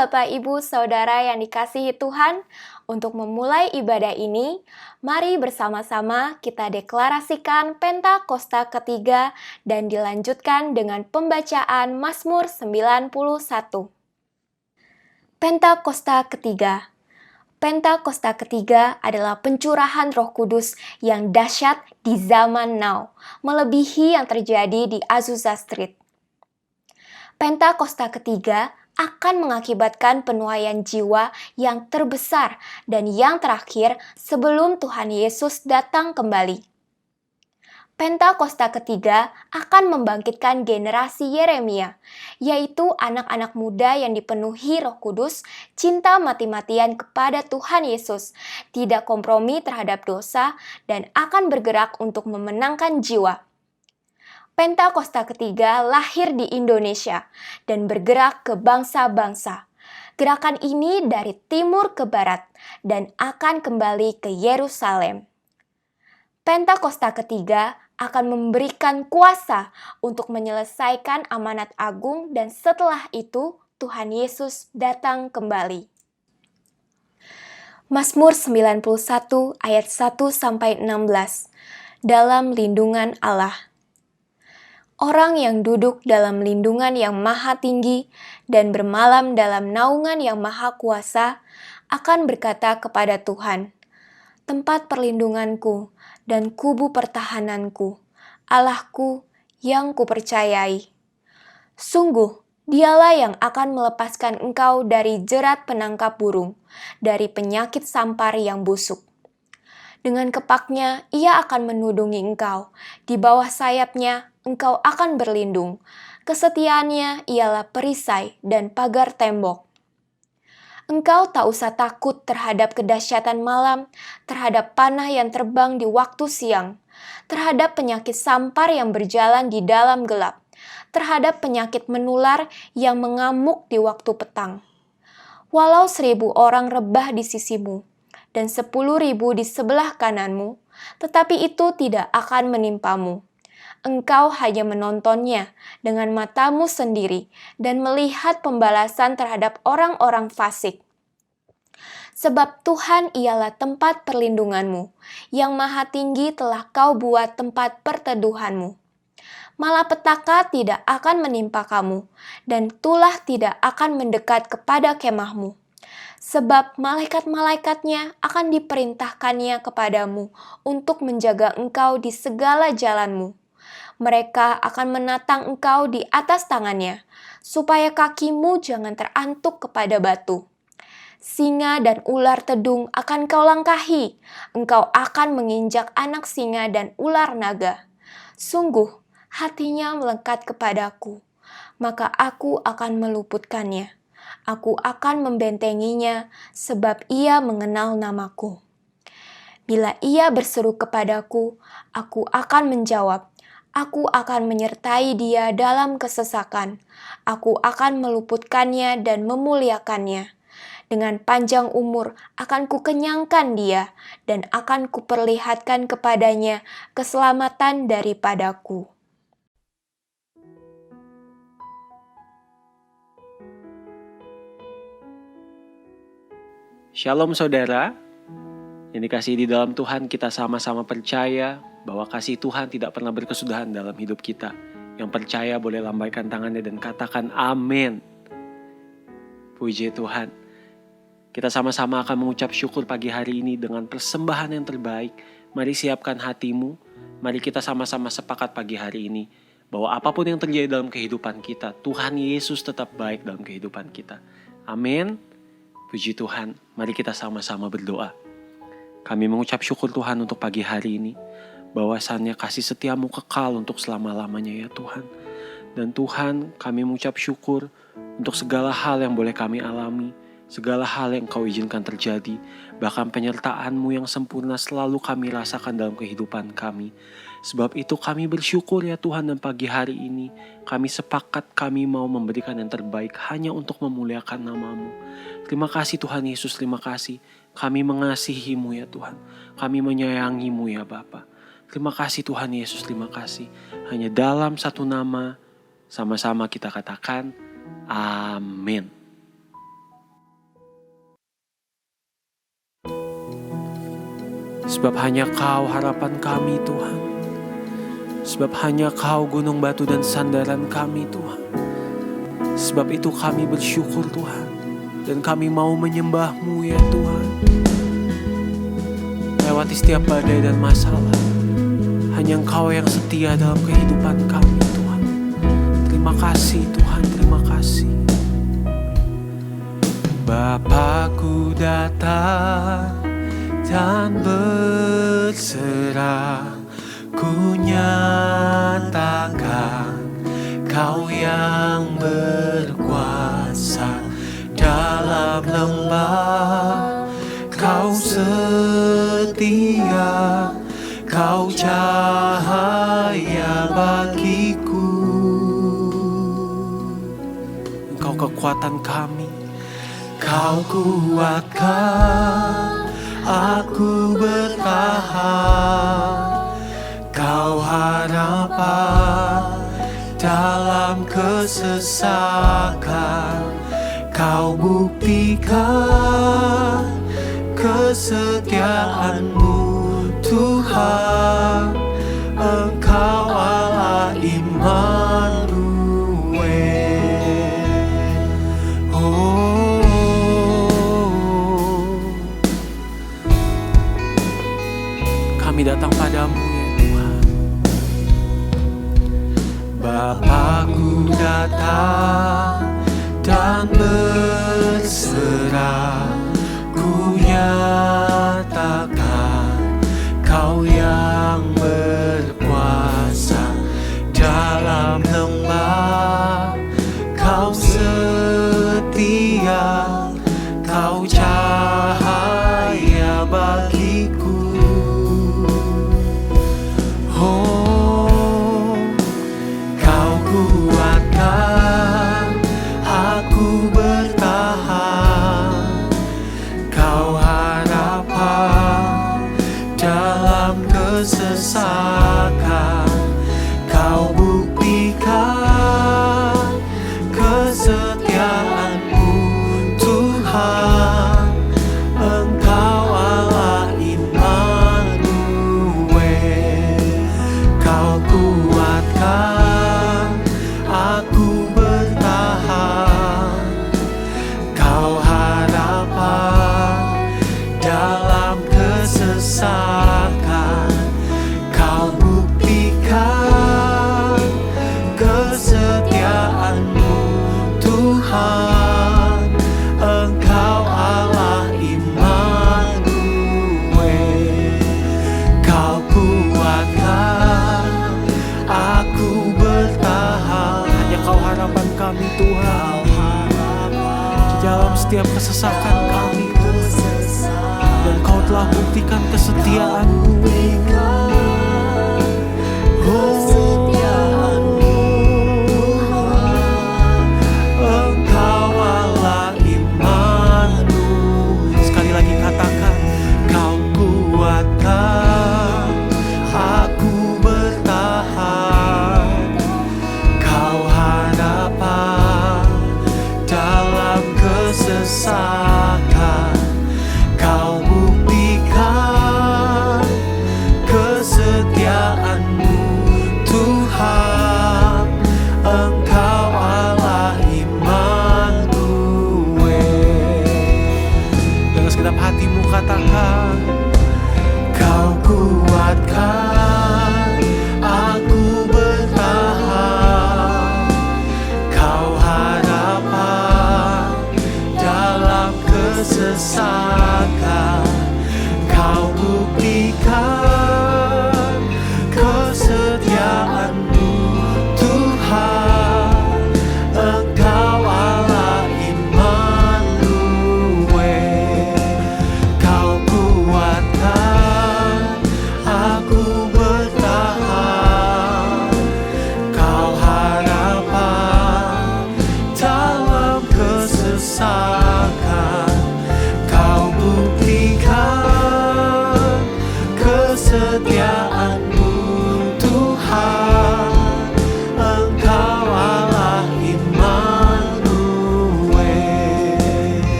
Bapak, Ibu, Saudara yang dikasihi Tuhan. Untuk memulai ibadah ini, mari bersama-sama kita deklarasikan Pentakosta ketiga dan dilanjutkan dengan pembacaan Mazmur 91. Pentakosta ketiga. Pentakosta ketiga adalah pencurahan Roh Kudus yang dahsyat di zaman now, melebihi yang terjadi di Azusa Street. Pentakosta ketiga akan mengakibatkan penuaian jiwa yang terbesar dan yang terakhir sebelum Tuhan Yesus datang kembali. Pentakosta ketiga akan membangkitkan generasi Yeremia, yaitu anak-anak muda yang dipenuhi Roh Kudus, cinta mati-matian kepada Tuhan Yesus, tidak kompromi terhadap dosa, dan akan bergerak untuk memenangkan jiwa. Pentakosta ketiga lahir di Indonesia dan bergerak ke bangsa-bangsa. Gerakan ini dari timur ke barat dan akan kembali ke Yerusalem. Pentakosta ketiga akan memberikan kuasa untuk menyelesaikan amanat agung dan setelah itu Tuhan Yesus datang kembali. Mazmur 91 ayat 1-16. Dalam lindungan Allah. Orang yang duduk dalam lindungan yang maha tinggi dan bermalam dalam naungan yang maha kuasa akan berkata kepada Tuhan, tempat perlindunganku dan kubu pertahananku, Allahku yang kupercayai. Sungguh, dialah yang akan melepaskan engkau dari jerat penangkap burung, dari penyakit sampar yang busuk. Dengan kepaknya, ia akan menudungi engkau, di bawah sayapnya engkau akan berlindung. Kesetiaannya ialah perisai dan pagar tembok. Engkau tak usah takut terhadap kedahsyatan malam, terhadap panah yang terbang di waktu siang, terhadap penyakit sampar yang berjalan di dalam gelap, terhadap penyakit menular yang mengamuk di waktu petang. Walau 1.000 orang rebah di sisimu, dan 10.000 di sebelah kananmu, tetapi itu tidak akan menimpamu. Engkau hanya menontonnya dengan matamu sendiri dan melihat pembalasan terhadap orang-orang fasik. Sebab Tuhan ialah tempat perlindunganmu, yang maha tinggi telah kau buat tempat perteduhanmu. Malapetaka tidak akan menimpa kamu, dan tulah tidak akan mendekat kepada kemahmu. Sebab malaikat-malaikatnya akan diperintahkannya kepadamu untuk menjaga engkau di segala jalanmu. Mereka akan menatang engkau di atas tangannya, supaya kakimu jangan terantuk kepada batu. Singa dan ular tedung akan kau langkahi, engkau akan menginjak anak singa dan ular naga. Sungguh, hatinya melekat kepadaku, maka aku akan meluputkannya. Aku akan membentenginya, sebab ia mengenal namaku. Bila ia berseru kepadaku, aku akan menjawab. Aku akan menyertai dia dalam kesesakan. Aku akan meluputkannya dan memuliakannya. Dengan panjang umur akan kukenyangkan dia dan akan kuperlihatkan kepadanya keselamatan daripadaku. Shalom saudara, yang dikasihi di dalam Tuhan, kita sama-sama percaya bahwa kasih Tuhan tidak pernah berkesudahan dalam hidup kita. Yang percaya boleh lambaikan tangannya dan katakan amin. Puji Tuhan. Kita sama-sama akan mengucap syukur pagi hari ini dengan persembahan yang terbaik. Mari siapkan hatimu, mari kita sama-sama sepakat pagi hari ini bahwa apapun yang terjadi dalam kehidupan kita, Tuhan Yesus tetap baik dalam kehidupan kita. Amin. Puji Tuhan, mari kita sama-sama berdoa. Kami mengucap syukur Tuhan untuk pagi hari ini, bahwasannya kasih setiamu kekal untuk selama-lamanya ya Tuhan. Dan Tuhan, kami mengucap syukur untuk segala hal yang boleh kami alami, segala hal yang Kau izinkan terjadi, bahkan penyertaan-Mu yang sempurna selalu kami rasakan dalam kehidupan kami. Sebab itu kami bersyukur ya Tuhan, dan pagi hari ini kami sepakat kami mau memberikan yang terbaik hanya untuk memuliakan nama-Mu. Terima kasih Tuhan Yesus, terima kasih. Kami mengasihi-Mu ya Tuhan. Kami menyayangi-Mu ya Bapa. Terima kasih Tuhan Yesus, terima kasih. Hanya dalam satu nama, sama-sama kita katakan, amin. Sebab hanya Kau harapan kami Tuhan. Sebab hanya Kau gunung batu dan sandaran kami Tuhan. Sebab itu kami bersyukur Tuhan. Dan kami mau menyembah-Mu ya Tuhan. Lewati setiap badai dan masalah, hanya Engkau yang setia dalam kehidupan kami Tuhan. Terima kasih Tuhan, terima kasih. Bapa-Ku datang dan berserah, ku nyatakan Kau yang berkuasa dalam lembah. Kau setia, Kau cahaya bagiku. Engkau kekuatan kami, Kau kuatkan aku bertahan. Kau harapan dalam kesesakan. Kau buktikan kesetiaan-Mu Tuhan. Engkau Allah Immanuel. Kami datang padamu ya Tuhan. Bapa-Ku datang dan berserah, ku nyatakan Kau yang berkuasa dalam lembah. Kau setia, Kau cahaya bagiku. Kau kuatkan aku bertahan. Kau harapan dalam kesesakan. Kau buktikan kesetiaan-Mu Tuhan. Engkau Allah Immanuel. Kau kuatkan aku bertahan. Kau harapan dalam kesesakan. Kau buktikan kesetiaan-Mu Tuhan. Engkau Allah Immanuel. Kau kuatkan aku bertahan. Hanya Kau harapan kami Tuhan. Di dalam setiap kesesakan kami Tuhan. Dan Kau telah buktikan kesetiaan-Mu. Engkau Allah Immanuel. Sekali lagi katakan, Kau kuatkan aku bertahan. Kau harapan dalam kesesakan. Kau buktikan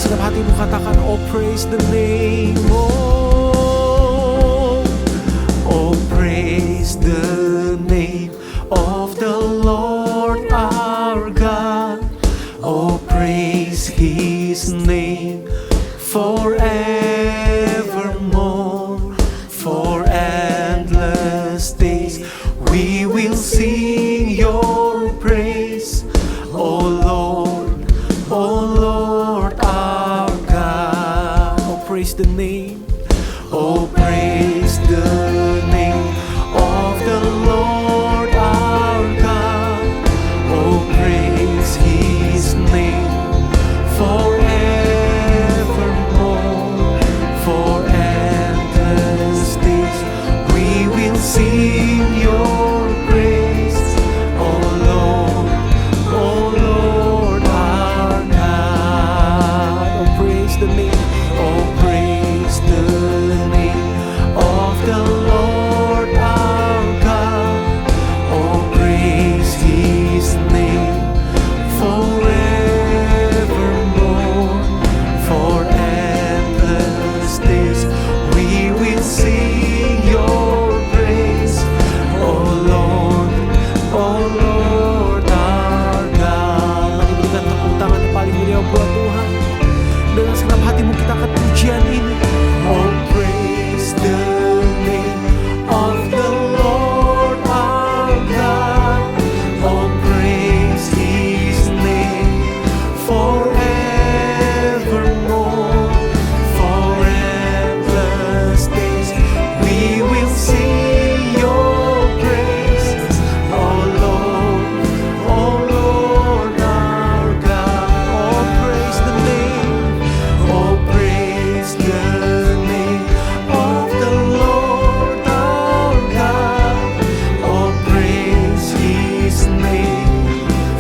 segenap hatimu katakan, oh praise the name, oh praise the name of the Lord our God. Oh praise His name forevermore, for endless days we will sing your praise, oh Lord our God. Oh praise the name, oh praise the name of the Lord our God. Oh praise His name forevermore, for endless days we will sing your praise, oh Lord our God. Oh praise the name, oh praise the name of the Lord our God. Oh praise His name forevermore, for endless days we will sing your praise, oh Lord our God. Mari berikan tepuk tangan yang paling mulia buat Tuhan. Dengan segenap hatimu kita akan pujian ini. Oh praise the name of the Lord our God. Oh praise His name forevermore, for endless days we will sing your praise, oh Lord our God. Oh praise the name, oh praise the name of the Lord our God. Oh praise His name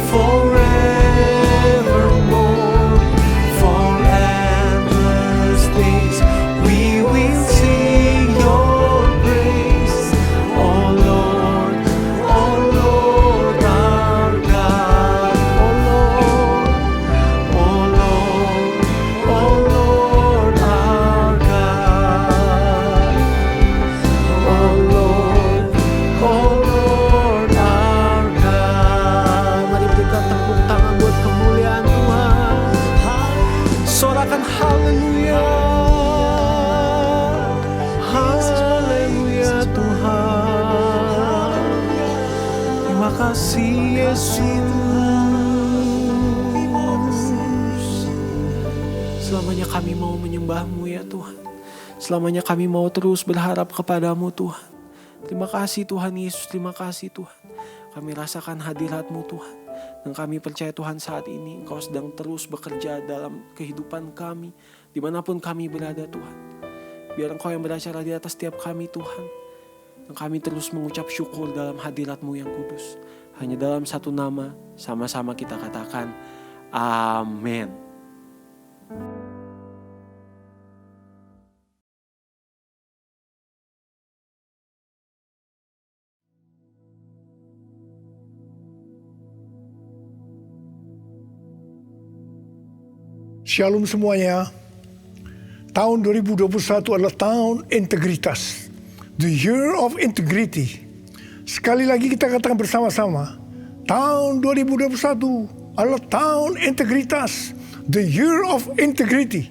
forevermore, for endless days we will sing your praise, oh Lord our God. Oh Lord our God. Oh Lord our God. Mari berikan tepuk tangan buat kemuliaan Tuhan. Sorakan haleluya, haleluya Tuhan. Terima kasih Yesus. Selamanya kami mau menyembah-Mu ya Tuhan. Selamanya kami mau terus berharap kepadamu Tuhan. Terima kasih Tuhan Yesus, terima kasih Tuhan. Kami rasakan hadirat-Mu Tuhan. Dan kami percaya Tuhan saat ini Engkau sedang terus bekerja dalam kehidupan kami. Dimanapun kami berada Tuhan. Biar Engkau yang beracara di atas setiap kami Tuhan. Dan kami terus mengucap syukur dalam hadirat-Mu yang kudus. Hanya dalam satu nama sama-sama kita katakan amin. Shalom semuanya. Tahun 2021 adalah tahun integritas. The year of integrity. Sekali lagi kita katakan bersama-sama. Tahun 2021 adalah tahun integritas. The year of integrity.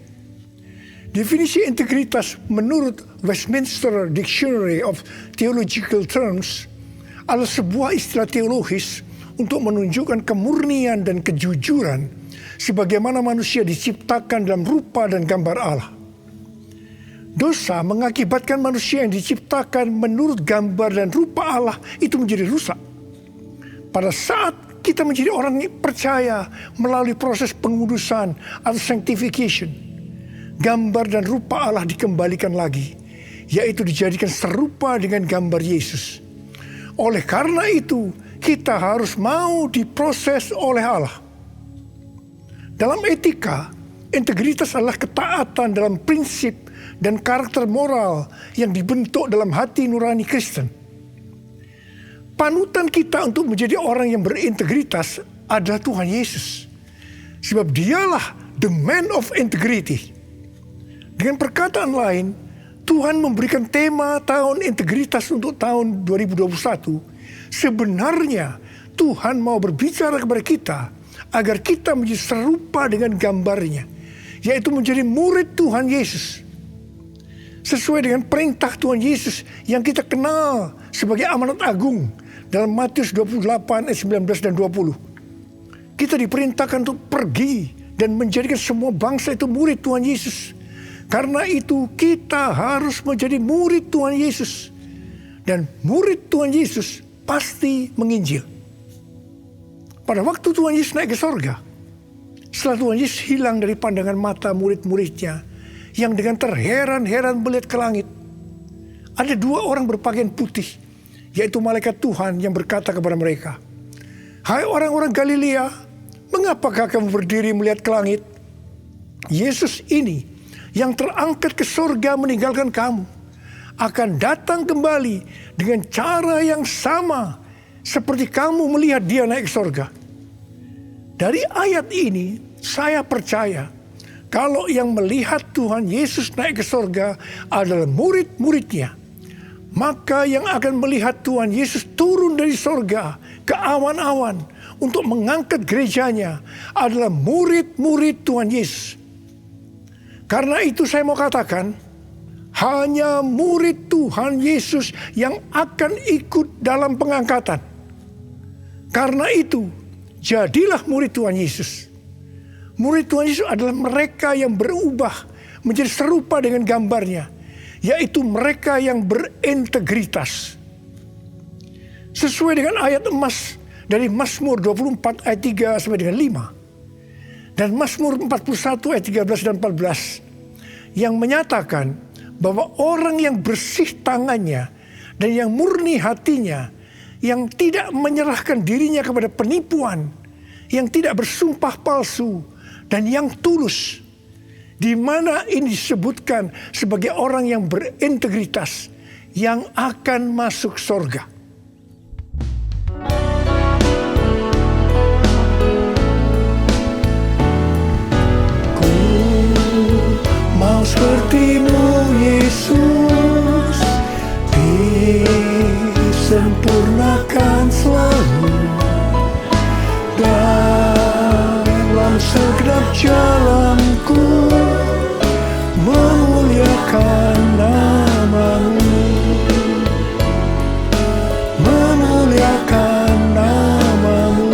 Definisi integritas menurut Westminster Dictionary of Theological Terms adalah sebuah istilah teologis untuk menunjukkan kemurnian dan kejujuran sebagaimana manusia diciptakan dalam rupa dan gambar Allah. Dosa mengakibatkan manusia yang diciptakan menurut gambar dan rupa Allah itu menjadi rusak. Pada saat kita menjadi orang yang percaya melalui proses pengudusan atau sanctification, gambar dan rupa Allah dikembalikan lagi, yaitu dijadikan serupa dengan gambar Yesus. Oleh karena itu, kita harus mau diproses oleh Allah. Dalam etika, integritas adalah ketaatan dalam prinsip dan karakter moral yang dibentuk dalam hati nurani Kristen. Panutan kita untuk menjadi orang yang berintegritas adalah Tuhan Yesus. Sebab dialah the man of integrity. Dengan perkataan lain, Tuhan memberikan tema tahun integritas untuk tahun 2021. Sebenarnya Tuhan mau berbicara kepada kita agar kita menjadi serupa dengan gambarnya, yaitu menjadi murid Tuhan Yesus. Sesuai dengan perintah Tuhan Yesus yang kita kenal sebagai amanat agung dalam Matius 28 ayat 19 dan 20. Kita diperintahkan untuk pergi dan menjadikan semua bangsa itu murid Tuhan Yesus. Karena itu kita harus menjadi murid Tuhan Yesus. Dan murid Tuhan Yesus pasti menginjil. Pada waktu Tuhan Yesus naik ke sorga, setelah Tuhan Yesus hilang dari pandangan mata murid-muridnya, yang dengan terheran-heran melihat ke langit, ada dua orang berpakaian putih, yaitu malaikat Tuhan yang berkata kepada mereka, "Hai orang-orang Galilea, mengapakah kamu berdiri melihat ke langit? Yesus ini yang terangkat ke surga meninggalkan kamu, akan datang kembali dengan cara yang sama seperti kamu melihat dia naik ke surga." Dari ayat ini saya percaya kalau yang melihat Tuhan Yesus naik ke surga adalah murid-muridnya, maka yang akan melihat Tuhan Yesus turun dari surga ke awan-awan untuk mengangkat gerejanya adalah murid-murid Tuhan Yesus. Karena itu saya mau katakan, hanya murid Tuhan Yesus yang akan ikut dalam pengangkatan. Karena itu, jadilah murid Tuhan Yesus. Murid Tuhan Yesus adalah mereka yang berubah menjadi serupa dengan gambarnya, yaitu mereka yang berintegritas. Sesuai dengan ayat emas dari Mazmur 24 ayat 3 sampai dengan 5. Dan Mazmur 41 ayat 13 dan 14 yang menyatakan bahwa orang yang bersih tangannya dan yang murni hatinya, yang tidak menyerahkan dirinya kepada penipuan, yang tidak bersumpah palsu, dan yang tulus, di mana ini disebutkan sebagai orang yang berintegritas, yang akan masuk surga. Ku mau seperti-Mu Yesus, disempurnakan selalu dalam segenap jalanku, memuliakan nama-Mu, memuliakan nama-Mu,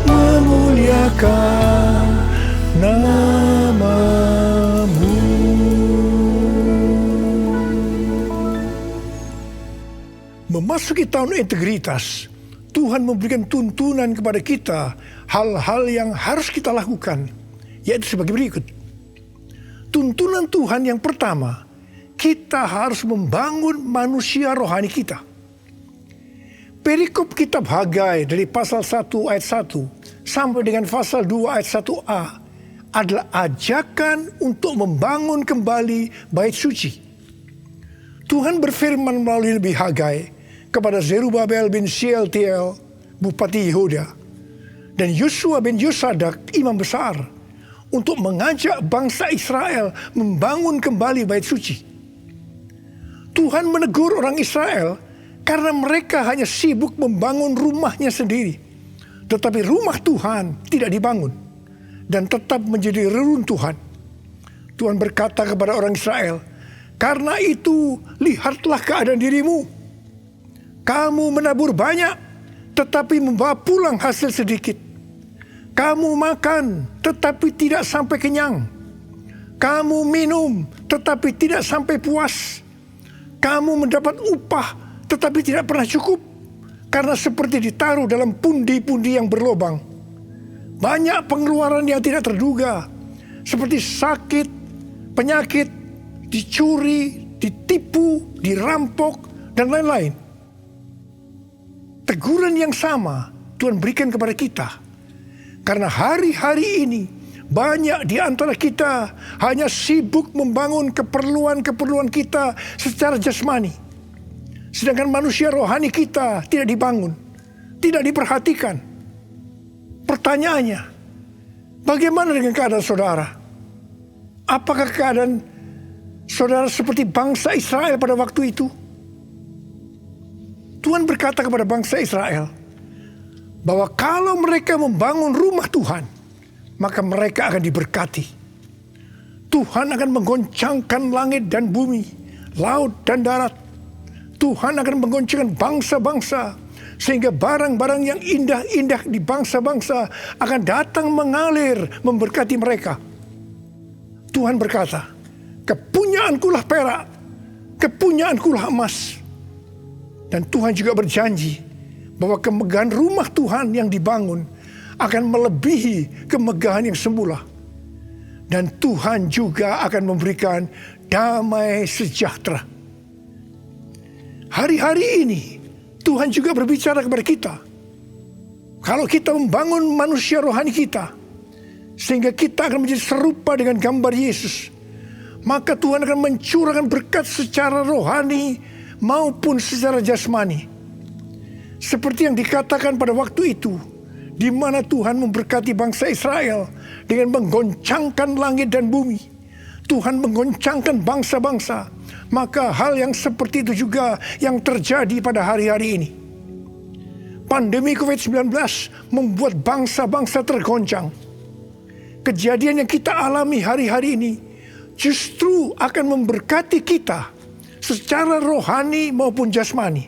memuliakan nama-Mu. Memasuki tahun integritas, Tuhan memberikan tuntunan kepada kita hal-hal yang harus kita lakukan, yaitu sebagai berikut. Tuntunan Tuhan yang pertama, kita harus membangun manusia rohani kita. Perikop kitab Hagai dari pasal 1 ayat 1 sampai dengan pasal 2 ayat 1a adalah ajakan untuk membangun kembali bait suci. Tuhan berfirman melalui Nabi Hagai kepada Zerubabel bin Shealtiel, Bupati Yehuda, dan Yosua bin Yosadak, Imam Besar, untuk mengajak bangsa Israel membangun kembali bait suci. Tuhan menegur orang Israel karena mereka hanya sibuk membangun rumahnya sendiri, tetapi rumah Tuhan tidak dibangun dan tetap menjadi reruntuhan. Tuhan berkata kepada orang Israel, "Karena itu lihatlah keadaan dirimu. Kamu menabur banyak, tetapi membawa pulang hasil sedikit. Kamu makan, tetapi tidak sampai kenyang. Kamu minum, tetapi tidak sampai puas. Kamu mendapat upah, tetapi tidak pernah cukup, karena seperti ditaruh dalam pundi-pundi yang berlobang. Banyak pengeluaran yang tidak terduga, seperti sakit, penyakit, dicuri, ditipu, dirampok, dan lain-lain." Teguran yang sama Tuhan berikan kepada kita. Karena hari-hari ini banyak di antara kita hanya sibuk membangun keperluan-keperluan kita secara jasmani. Sedangkan manusia rohani kita tidak dibangun, tidak diperhatikan. Pertanyaannya, Bagaimana dengan keadaan saudara? Apakah keadaan saudara seperti bangsa Israel pada waktu itu? Tuhan berkata kepada bangsa Israel bahwa kalau mereka membangun rumah Tuhan, maka mereka akan diberkati. Tuhan akan menggoncangkan langit dan bumi, laut dan darat. Tuhan akan menggoncangkan bangsa-bangsa, sehingga barang-barang yang indah-indah di bangsa-bangsa akan datang mengalir memberkati mereka. Tuhan berkata, kepunyaankulah perak, kepunyaankulah emas. Dan Tuhan juga berjanji bahwa kemegahan rumah Tuhan yang dibangun akan melebihi kemegahan yang semula. Dan Tuhan juga akan memberikan damai sejahtera. Hari-hari ini Tuhan juga berbicara kepada kita. Kalau kita membangun manusia rohani kita, sehingga kita akan menjadi serupa dengan gambar Yesus, maka Tuhan akan mencurahkan berkat secara rohani maupun secara jasmani. Seperti yang dikatakan pada waktu itu, di mana Tuhan memberkati bangsa Israel dengan menggoncangkan langit dan bumi. Tuhan menggoncangkan bangsa-bangsa. Maka hal yang seperti itu juga yang terjadi pada hari-hari ini. Pandemi COVID-19 membuat bangsa-bangsa tergoncang. Kejadian yang kita alami hari-hari ini justru akan memberkati kita secara rohani maupun jasmani.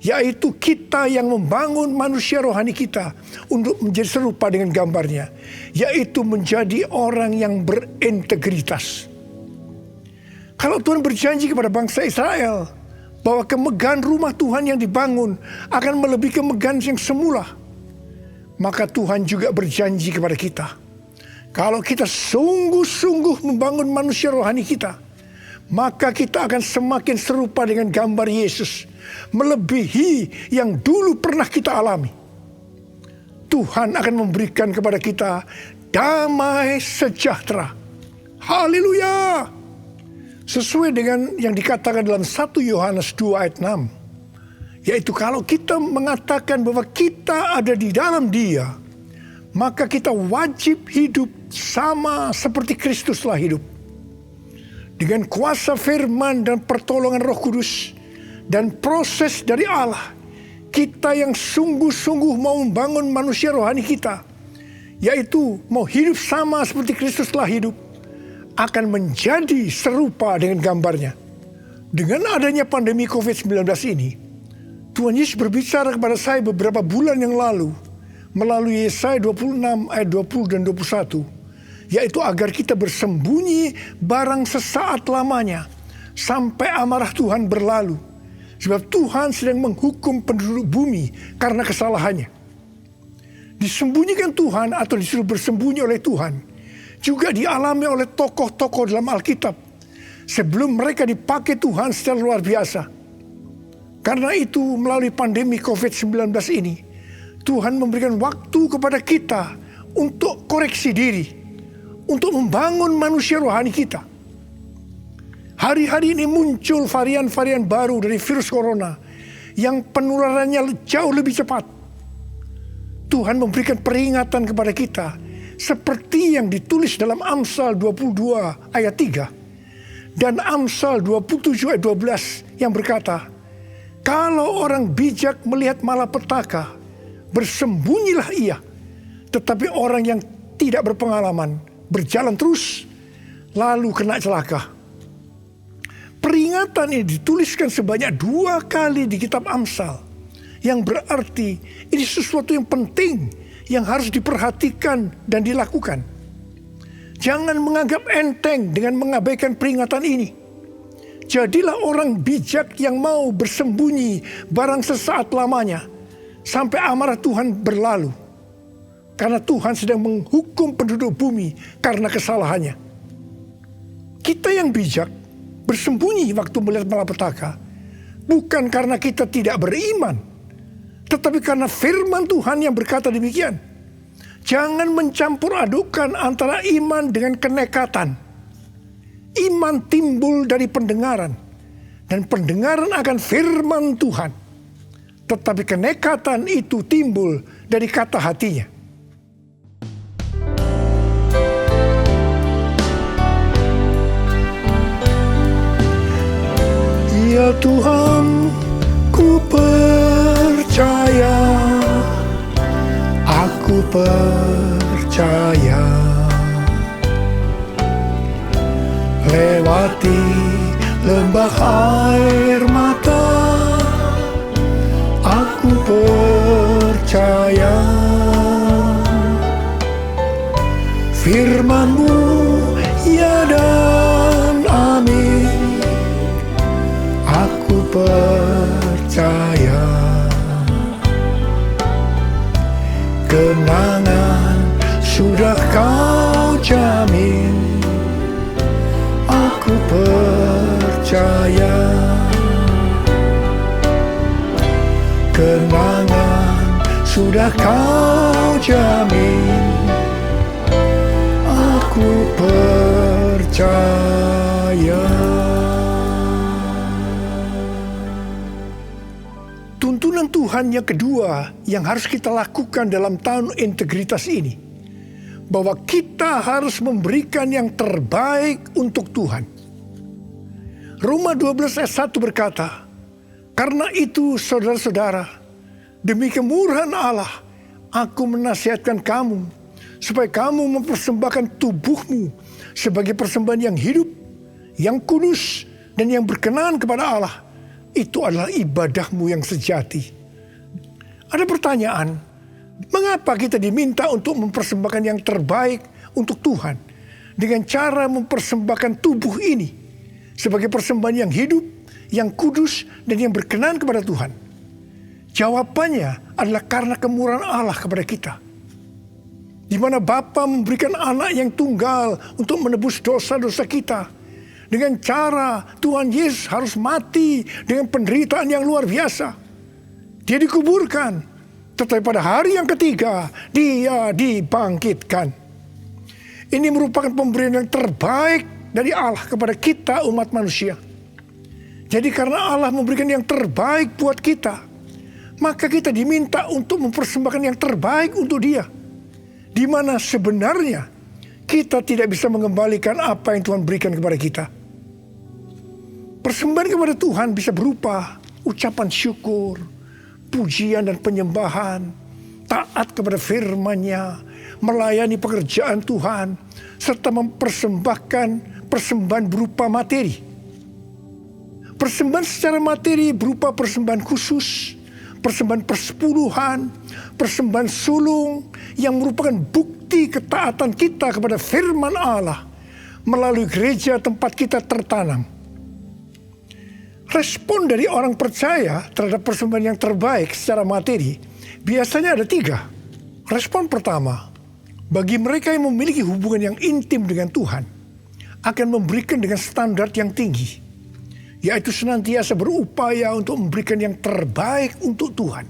Yaitu kita yang membangun manusia rohani kita untuk menjadi serupa dengan gambarnya. Yaitu menjadi orang yang berintegritas. Kalau Tuhan berjanji kepada bangsa Israel bahwa kemegahan rumah Tuhan yang dibangun akan melebihi kemegahan yang semula, maka Tuhan juga berjanji kepada kita. Kalau kita sungguh-sungguh membangun manusia rohani kita, maka kita akan semakin serupa dengan gambar Yesus, melebihi yang dulu pernah kita alami. Tuhan akan memberikan kepada kita damai sejahtera. Haleluya! Sesuai dengan yang dikatakan dalam 1 Yohanes 2 ayat 6. Yaitu kalau kita mengatakan bahwa kita ada di dalam Dia, maka kita wajib hidup sama seperti Kristus telah hidup. Dengan kuasa firman dan pertolongan Roh Kudus dan proses dari Allah, kita yang sungguh-sungguh mau membangun manusia rohani kita, yaitu mau hidup sama seperti Kristus telah hidup, akan menjadi serupa dengan gambarnya. Dengan adanya pandemi COVID-19 ini, Tuhan Yesus berbicara kepada saya beberapa bulan yang lalu melalui Yesaya 26 ayat 20 dan 21, yaitu agar kita bersembunyi barang sesaat lamanya sampai amarah Tuhan berlalu, sebab Tuhan sedang menghukum penduduk bumi karena kesalahannya. Disembunyikan Tuhan atau disuruh bersembunyi oleh Tuhan juga dialami oleh tokoh-tokoh dalam Alkitab sebelum mereka dipakai Tuhan secara luar biasa. Karena itu melalui pandemi COVID-19 ini, Tuhan memberikan waktu kepada kita untuk koreksi diri, untuk membangun manusia rohani kita. Hari-hari ini muncul varian-varian baru dari virus corona yang penularannya jauh lebih cepat. Tuhan memberikan peringatan kepada kita seperti yang ditulis dalam Amsal 22 ayat 3 dan Amsal 27 ayat 12 yang berkata, kalau orang bijak melihat malapetaka, bersembunyilah ia. Tetapi orang yang tidak berpengalaman berjalan terus, lalu kena celaka. Peringatan ini dituliskan sebanyak 2 kali di kitab Amsal, yang berarti ini sesuatu yang penting yang harus diperhatikan dan dilakukan. Jangan menganggap enteng dengan mengabaikan peringatan ini. Jadilah orang bijak yang mau bersembunyi barang sesaat lamanya sampai amarah Tuhan berlalu. Karena Tuhan sedang menghukum penduduk bumi karena kesalahannya. Kita yang bijak bersembunyi waktu melihat malapetaka bukan karena kita tidak beriman, tetapi karena firman Tuhan yang berkata demikian. Jangan mencampur adukan antara iman dengan kenekatan. Iman timbul dari pendengaran, dan pendengaran akan firman Tuhan. Tetapi kenekatan itu timbul dari kata hatinya. Tuhan, ku percaya, aku percaya. Lewati lembah air mata, aku percaya. Firman-Mu ya dan amin, aku percaya. Kenangan sudah Kau jamin, aku percaya. Kenangan sudah Kau jamin, aku percaya. Tuntunan Tuhan yang kedua yang harus kita lakukan dalam tahun integritas ini, bahwa kita harus memberikan yang terbaik untuk Tuhan. Roma 12 ayat 1 berkata, karena itu saudara-saudara, demi kemurahan Allah, aku menasihatkan kamu, supaya kamu mempersembahkan tubuhmu sebagai persembahan yang hidup, yang kudus, dan yang berkenan kepada Allah. Itu adalah ibadahmu yang sejati. Ada pertanyaan, mengapa kita diminta untuk mempersembahkan yang terbaik untuk Tuhan dengan cara mempersembahkan tubuh ini sebagai persembahan yang hidup, yang kudus, dan yang berkenan kepada Tuhan? Jawabannya adalah karena kemurahan Allah kepada kita, di mana Bapa memberikan anak yang tunggal untuk menebus dosa-dosa kita. Dengan cara Tuhan Yesus harus mati dengan penderitaan yang luar biasa. Dia dikuburkan, tetapi pada hari yang ketiga Dia dibangkitkan. Ini merupakan pemberian yang terbaik dari Allah kepada kita umat manusia. Jadi karena Allah memberikan yang terbaik buat kita, maka kita diminta untuk mempersembahkan yang terbaik untuk Dia. Di mana sebenarnya kita tidak bisa mengembalikan apa yang Tuhan berikan kepada kita. Persembahan kepada Tuhan bisa berupa ucapan syukur, pujian dan penyembahan, taat kepada firman-Nya, melayani pekerjaan Tuhan, serta mempersembahkan persembahan berupa materi. Persembahan secara materi berupa persembahan khusus, persembahan persepuluhan, persembahan sulung yang merupakan bukti ketaatan kita kepada firman Allah melalui gereja tempat kita tertanam. Respon dari orang percaya terhadap persembahan yang terbaik secara materi biasanya ada 3. Respon pertama, bagi mereka yang memiliki hubungan yang intim dengan Tuhan, akan memberikan dengan standar yang tinggi, yaitu senantiasa berupaya untuk memberikan yang terbaik untuk Tuhan.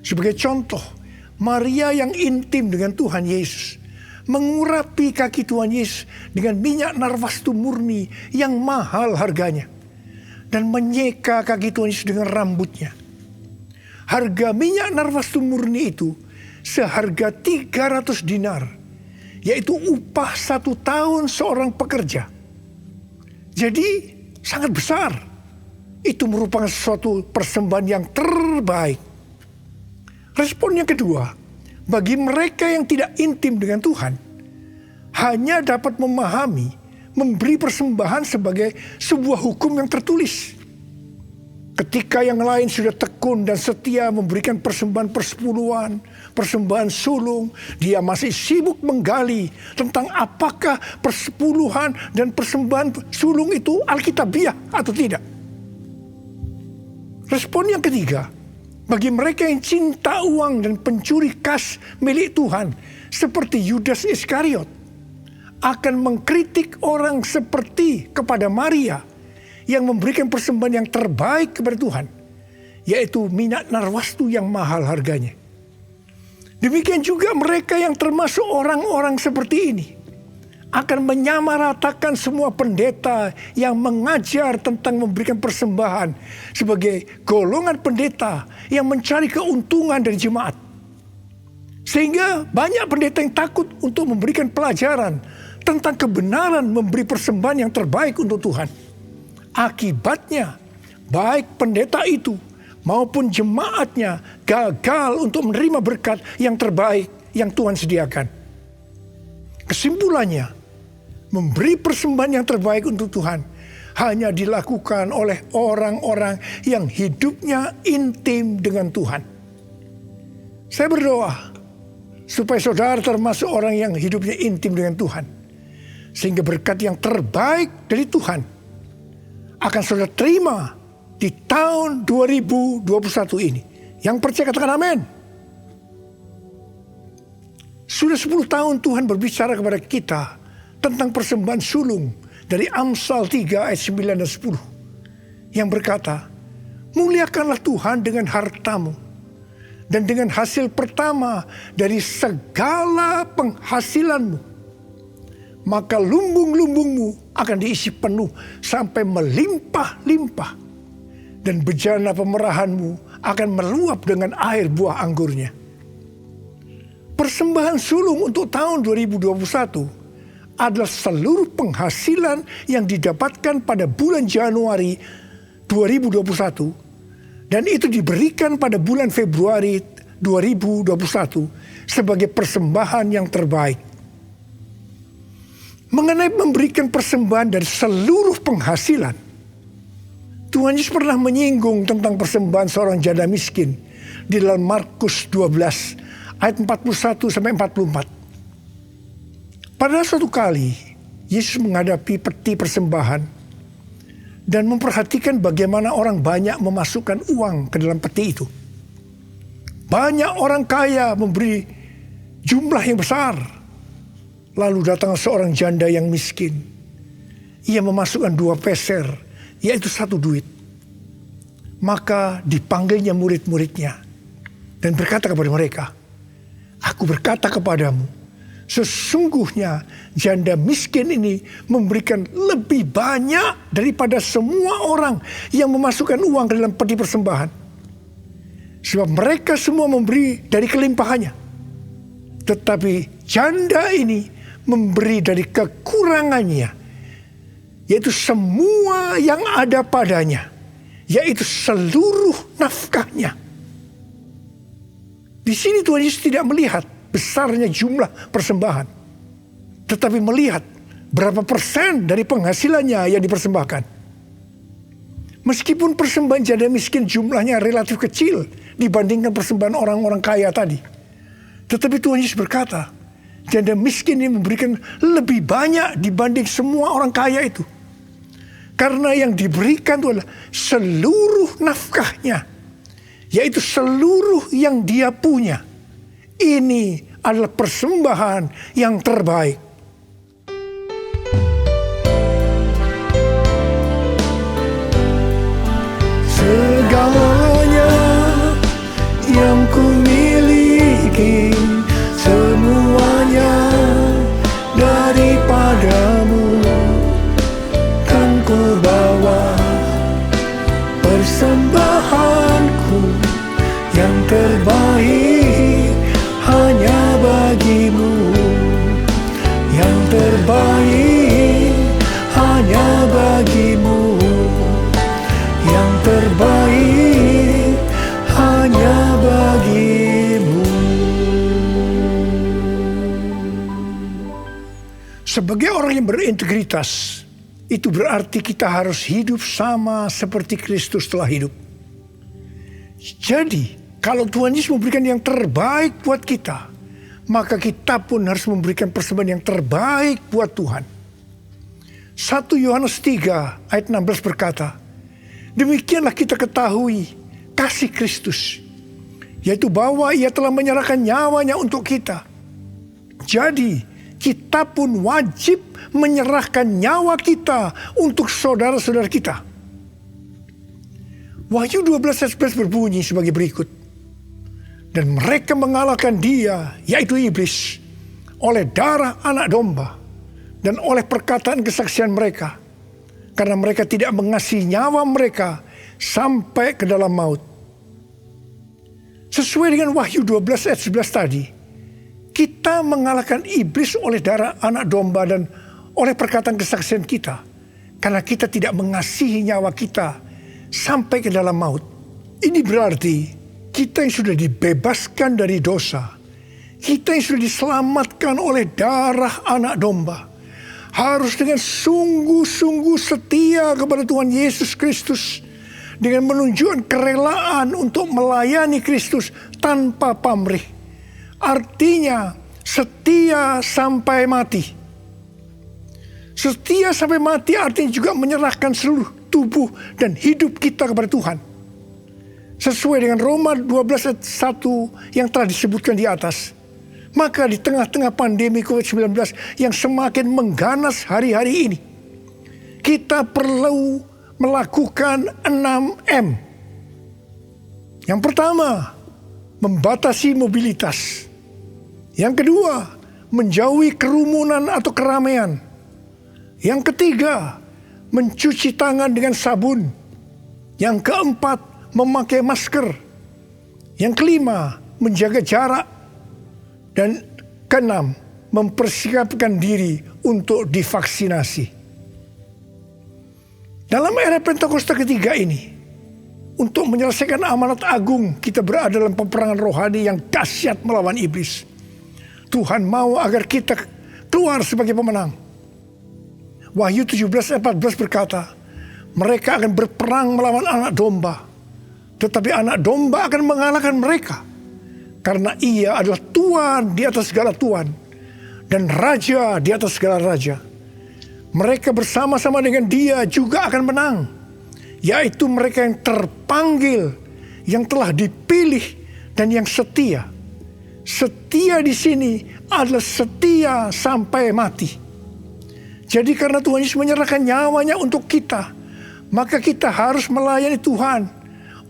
Sebagai contoh, Maria yang intim dengan Tuhan Yesus mengurapi kaki Tuhan Yesus dengan minyak narwastu murni yang mahal harganya, dan menyeka kaki Tuhan Yesus dengan rambutnya. Harga minyak narwastu murni itu seharga 300 dinar, yaitu upah 1 tahun seorang pekerja. Jadi sangat besar. Itu merupakan suatu persembahan yang terbaik. Respon yang kedua, bagi mereka yang tidak intim dengan Tuhan, hanya dapat memahami memberi persembahan sebagai sebuah hukum yang tertulis. Ketika yang lain sudah tekun dan setia memberikan persembahan persepuluhan, persembahan sulung, dia masih sibuk menggali tentang apakah persepuluhan dan persembahan sulung itu alkitabiah atau tidak. Respon yang ketiga, bagi mereka yang cinta uang dan pencuri kas milik Tuhan, seperti Yudas Iskariot, akan mengkritik orang seperti kepada Maria yang memberikan persembahan yang terbaik kepada Tuhan, yaitu minyak narwastu yang mahal harganya. Demikian juga mereka yang termasuk orang-orang seperti ini akan menyamaratakan semua pendeta yang mengajar tentang memberikan persembahan sebagai golongan pendeta yang mencari keuntungan dari jemaat. Sehingga banyak pendeta yang takut untuk memberikan pelajaran tentang kebenaran memberi persembahan yang terbaik untuk Tuhan. Akibatnya, baik pendeta itu maupun jemaatnya gagal untuk menerima berkat yang terbaik yang Tuhan sediakan. Kesimpulannya, memberi persembahan yang terbaik untuk Tuhan hanya dilakukan oleh orang-orang yang hidupnya intim dengan Tuhan. Saya berdoa supaya saudara termasuk orang yang hidupnya intim dengan Tuhan, sehingga berkat yang terbaik dari Tuhan akan saudara terima di tahun 2021 ini. Yang percaya katakan amin. Sudah 10 tahun Tuhan berbicara kepada kita tentang persembahan sulung dari Amsal 3 ayat 9 dan 10. Yang berkata, muliakanlah Tuhan dengan hartamu dan dengan hasil pertama dari segala penghasilanmu. Maka lumbung-lumbungmu akan diisi penuh sampai melimpah-limpah. Dan bejana pemerahanmu akan meluap dengan air buah anggurnya. Persembahan sulung untuk tahun 2021 adalah seluruh penghasilan yang didapatkan pada bulan Januari 2021 dan itu diberikan pada bulan Februari 2021 sebagai persembahan yang terbaik. Mengenai memberikan persembahan dari seluruh penghasilan, Tuhan Yesus pernah menyinggung tentang persembahan seorang janda miskin di dalam Markus 12 ayat 41 sampai 44. Pada suatu kali, Yesus menghadapi peti persembahan dan memperhatikan bagaimana orang banyak memasukkan uang ke dalam peti itu. Banyak orang kaya memberi jumlah yang besar. Lalu datang seorang janda yang miskin. Ia memasukkan 2 peser, yaitu 1 duit. Maka dipanggilnya murid-muridnya dan berkata kepada mereka, aku berkata kepadamu, sesungguhnya janda miskin ini memberikan lebih banyak daripada semua orang yang memasukkan uang ke dalam peti persembahan. Sebab mereka semua memberi dari kelimpahannya. Tetapi janda ini memberi dari kekurangannya, yaitu semua yang ada padanya, yaitu seluruh nafkahnya. Di sini Tuhan Yesus tidak melihat besarnya jumlah persembahan, tetapi melihat berapa persen dari penghasilannya yang dipersembahkan. Meskipun persembahan janda miskin jumlahnya relatif kecil dibandingkan persembahan orang-orang kaya tadi, tetapi Tuhan Yesus berkata, janda miskin ini memberikan lebih banyak dibanding semua orang kaya itu. Karena yang diberikan itu adalah seluruh nafkahnya, yaitu seluruh yang dia punya. Ini adalah persembahan yang terbaik. Segalanya yang ku miliki, semuanya daripadamu, kan ku bawa persembahanku yang terbaik hanya bagimu, yang terbaik hanya bagimu, yang terbaik hanya bagimu. Sebagai orang yang berintegritas, itu berarti kita harus hidup sama seperti Kristus telah hidup. Jadi, kalau Tuhan Yesus memberikan yang terbaik buat kita, maka kita pun harus memberikan persembahan yang terbaik buat Tuhan. 1 Yohanes 3 ayat 16 berkata, demikianlah kita ketahui kasih Kristus, yaitu bahwa ia telah menyerahkan nyawanya untuk kita. Jadi, kita pun wajib menyerahkan nyawa kita untuk saudara-saudara kita. Wahyu 12 ayat 11 berbunyi sebagai berikut. Dan mereka mengalahkan dia, yaitu iblis, oleh darah anak domba dan oleh perkataan kesaksian mereka. Karena mereka tidak mengasihi nyawa mereka sampai ke dalam maut. Sesuai dengan Wahyu 12 ayat 11 tadi, kita mengalahkan iblis oleh darah anak domba dan oleh perkataan kesaksian kita. Karena kita tidak mengasihi nyawa kita sampai ke dalam maut. Ini berarti kita yang sudah dibebaskan dari dosa, kita yang sudah diselamatkan oleh darah anak domba, harus dengan sungguh-sungguh setia kepada Tuhan Yesus Kristus, dengan menunjukkan kerelaan untuk melayani Kristus tanpa pamrih. Artinya setia sampai mati. Setia sampai mati artinya juga menyerahkan seluruh tubuh dan hidup kita kepada Tuhan. Sesuai dengan Roma 12 ayat 1 yang telah disebutkan di atas. Maka di tengah-tengah pandemi COVID-19 yang semakin mengganas hari-hari ini, kita perlu melakukan 6M. Yang pertama, membatasi mobilitas. Yang kedua, menjauhi kerumunan atau keramaian. Yang ketiga, mencuci tangan dengan sabun. Yang keempat, memakai masker. Yang kelima, menjaga jarak. Dan keenam, mempersiapkan diri untuk divaksinasi. Dalam era Pentakosta ketiga ini, untuk menyelesaikan amanat agung, kita berada dalam peperangan rohani yang dahsyat melawan iblis. Tuhan mau agar kita keluar sebagai pemenang. Wahyu 17 ayat 14 berkata, mereka akan berperang melawan anak domba, tetapi anak domba akan mengalahkan mereka. Karena ia adalah Tuhan di atas segala Tuhan dan Raja di atas segala Raja. Mereka bersama-sama dengan dia juga akan menang, yaitu mereka yang terpanggil, yang telah dipilih, dan yang setia. Setia di sini adalah setia sampai mati. Jadi karena Tuhan Yesus menyerahkan nyawanya untuk kita, maka kita harus melayani Tuhan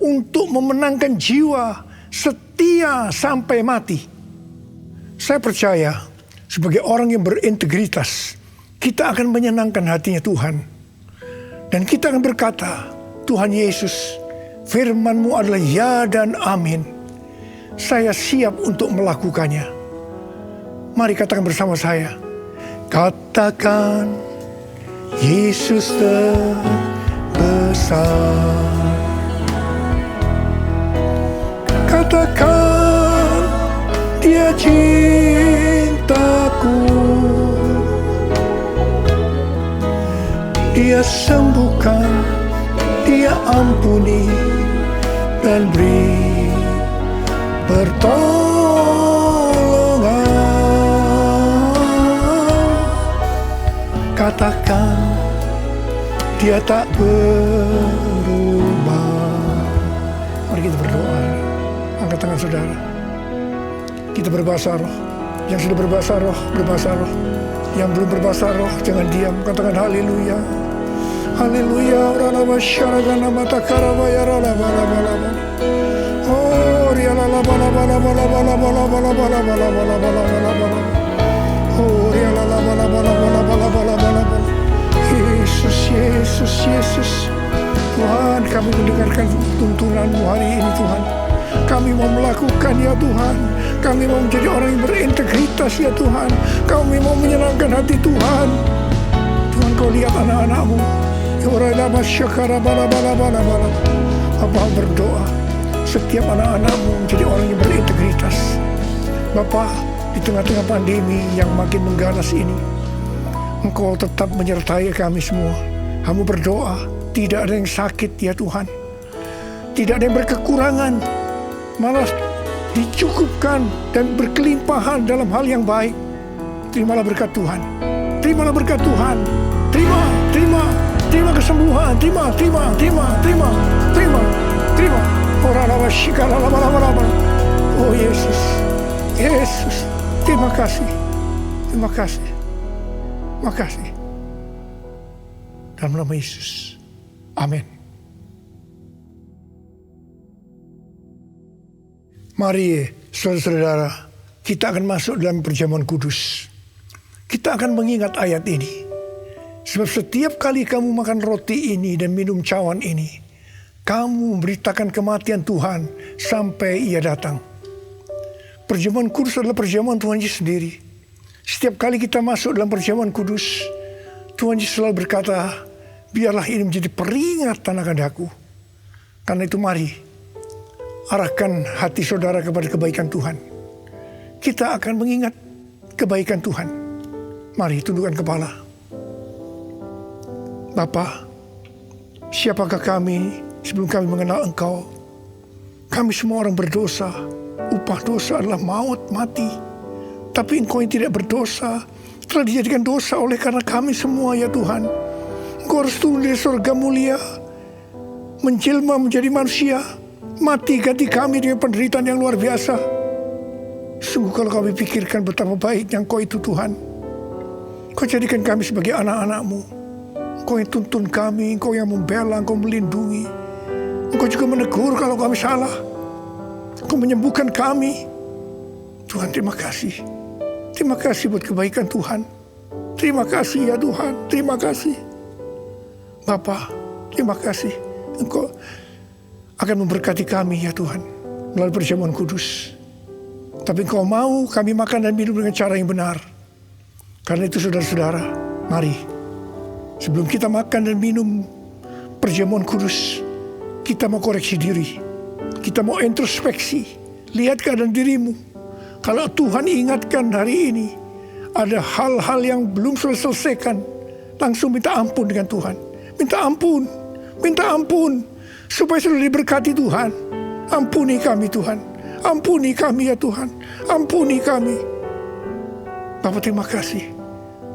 untuk memenangkan jiwa, setia sampai mati. Saya percaya sebagai orang yang berintegritas, kita akan menyenangkan hatinya Tuhan. Dan kita akan berkata, Tuhan Yesus, firman-Mu adalah ya dan amin. Saya siap untuk melakukannya. Mari katakan bersama saya. Katakan, Yesus terbesar. Katakan, Dia cintaku. Dia sembuhkan, Dia ampuni, dan beri pertolongan. Katakan, Dia tak berubah. Mari kita berdoa. Angkat tangan saudara. Kita berbahasa roh. Yang sudah berbahasa roh, berbahasa roh. Yang belum berbahasa roh, jangan diam. Katakan haleluya. Haleluya. Ralaba syaragana mata karawaya ralaba laba laba. Oh, rialala bala bala bala bala bala bala bala bala bala bala bala bala. Oh, rialala bala bala bala bala bala bala bala. Yesus, Yesus, Yesus. Tuhan, kami mendengarkan tuntunan-Mu hari ini, Tuhan. Kami mau melakukan, ya Tuhan. Kami mau menjadi orang yang berintegritas, ya Tuhan. Kami mau menyenangkan hati Tuhan. Tuhan, Kau lihat anak-anak-Mu. Bapa berdoa, setiap anak-anak-Mu menjadi orang yang berintegritas. Bapa, di tengah-tengah pandemi yang makin mengganas ini, Engkau tetap menyertai kami semua. Kami berdoa, tidak ada yang sakit, ya Tuhan. Tidak ada yang berkekurangan, malah dicukupkan dan berkelimpahan dalam hal yang baik. Terimalah berkat Tuhan. Terimalah berkat Tuhan. Terima kesembuhan. Terima. Oh Yesus. Terima kasih. Dalam nama Yesus. Amin. Mari saudara-saudara, kita akan masuk dalam perjamuan kudus. Kita akan mengingat ayat ini. Sebab setiap kali kamu makan roti ini dan minum cawan ini, kamu memberitakan kematian Tuhan sampai Ia datang. Perjamuan kudus adalah perjamuan Tuhan Yesus sendiri. Setiap kali kita masuk dalam perjamuan kudus, Tuhan Yesus selalu berkata, biarlah ini menjadi peringatan akan aku. Karena itu mari arahkan hati saudara kepada kebaikan Tuhan. Kita akan mengingat kebaikan Tuhan. Mari tundukkan kepala. Bapa, siapakah kami sebelum kami mengenal Engkau? Kami semua orang berdosa. Upah dosa adalah maut, mati. Tapi Engkau yang tidak berdosa telah dijadikan dosa oleh karena kami semua, ya Tuhan. Engkau harus turun dari surga mulia, menjelma menjadi manusia, mati ganti kami dengan penderitaan yang luar biasa. Sungguh kalau kami pikirkan betapa baiknya Engkau itu, Tuhan. Engkau jadikan kami sebagai anak-anak-Mu. Engkau yang tuntun kami, Engkau yang membela, Engkau melindungi. Engkau juga menegur kalau kami salah. Engkau menyembuhkan kami. Tuhan, terima kasih. Terima kasih buat kebaikan Tuhan. Terima kasih ya Tuhan, terima kasih. Bapa, terima kasih. Engkau akan memberkati kami ya Tuhan melalui perjamuan kudus. Tapi Engkau mau kami makan dan minum dengan cara yang benar. Karena itu saudara-saudara, mari sebelum kita makan dan minum perjamuan kudus, kita mau koreksi diri. Kita mau introspeksi, lihat keadaan dirimu. Kalau Tuhan ingatkan hari ini, ada hal-hal yang belum selesaikan, langsung minta ampun dengan Tuhan. Minta ampun, supaya sudah diberkati Tuhan. Ampuni kami Tuhan, ampuni kami ya Tuhan, ampuni kami. Bapa, terima kasih.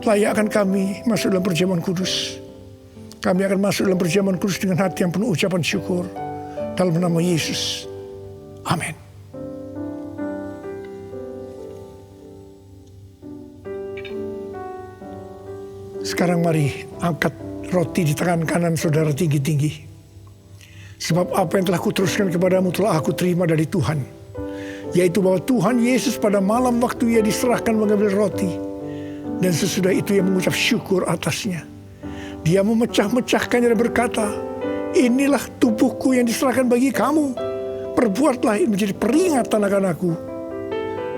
Layakkan kami masuk dalam perjamuan kudus. Kami akan masuk dalam perjamuan kudus dengan hati yang penuh ucapan syukur. Dalam nama Yesus. Amin. Sekarang mari angkat roti di tangan kanan saudara tinggi-tinggi. Sebab apa yang telah kuteruskan kepadamu telah aku terima dari Tuhan. Yaitu bahwa Tuhan Yesus pada malam waktu ia diserahkan mengambil roti. Dan sesudah itu ia mengucap syukur atasnya. Dia memecah-mecahkannya dan berkata, inilah tubuhku yang diserahkan bagi kamu. Perbuatlah ini menjadi peringatan akan aku.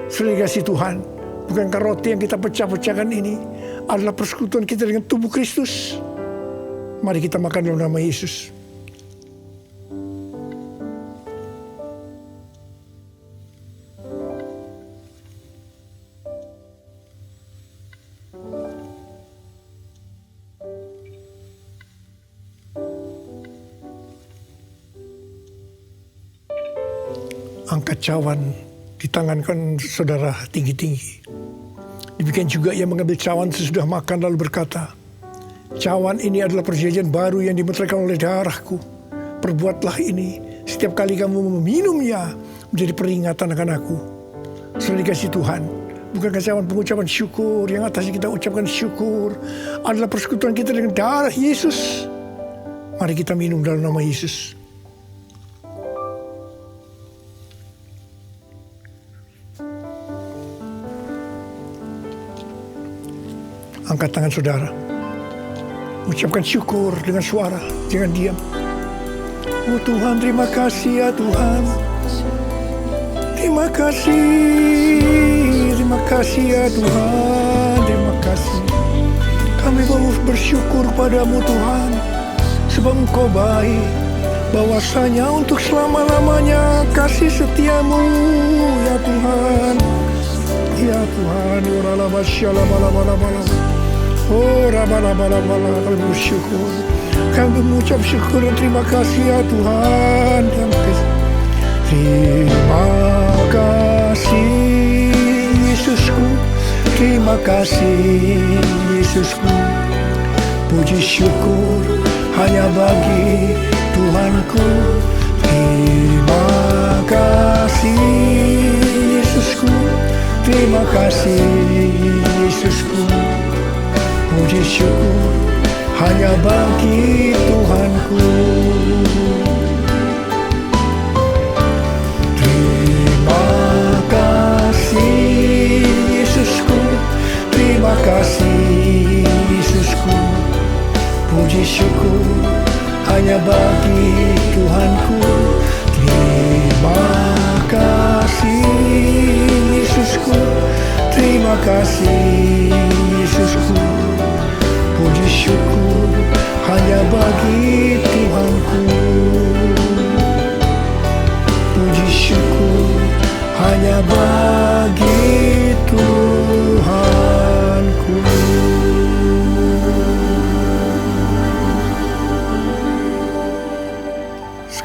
Sudah dikasih Tuhan. Bukankah roti yang kita pecah-pecahkan ini adalah persekutuan kita dengan tubuh Kristus? Mari kita makan dalam nama Yesus. Angkat cawan di tangan kan saudara tinggi-tinggi. Demikian juga ia mengambil cawan sesudah makan lalu berkata, cawan ini adalah perjanjian baru yang dimeteraikan oleh darahku. Perbuatlah ini setiap kali kamu meminumnya menjadi peringatan akan aku. Sudah dikasih Tuhan. Bukankah cawan pengucapan syukur yang atasnya kita ucapkan syukur adalah persekutuan kita dengan darah Yesus. Mari kita minum dalam nama Yesus. Angkat tangan saudara. Ucapkan syukur dengan suara, jangan diam. Oh Tuhan, terima kasih ya Tuhan. Terima kasih ya Tuhan. Terima kasih. Kami mau bersyukur padamu Tuhan. Sebab Engkau baik. Bahwasanya untuk selama-lamanya kasih setiamu ya Tuhan. Ya Tuhan. Oh, rabala-bala-bala, kami bersyukur. Kami mengucap syukur dan terima kasih ya Tuhan. Terima kasih Yesusku. Terima kasih Yesusku. Puji syukur hanya bagi Tuhanku. Terima kasih Yesusku. Terima kasih Yesusku. Puji syukur hanya bagi Tuhanku. Terima kasih Yesusku. Terima kasih Yesusku. Puji syukur hanya bagi Tuhanku. Terima kasih Yesusku. Terima kasih Yesusku. Puji syukur hanya bagi Tuhanku.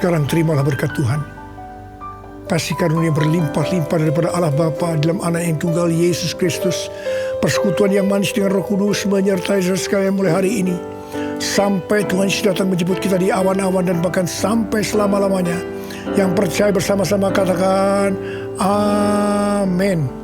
Sekarang terimalah berkat Tuhan. Kasih karunia berlimpah-limpah daripada Allah Bapa dalam Anak yang tunggal Yesus Kristus. Persekutuan yang manis dengan Roh Kudus menyertai saudara sekalian mulai hari ini. Sampai Tuhan Yesus datang menjemput kita di awan-awan dan bahkan sampai selama-lamanya. Yang percaya bersama-sama katakan amin.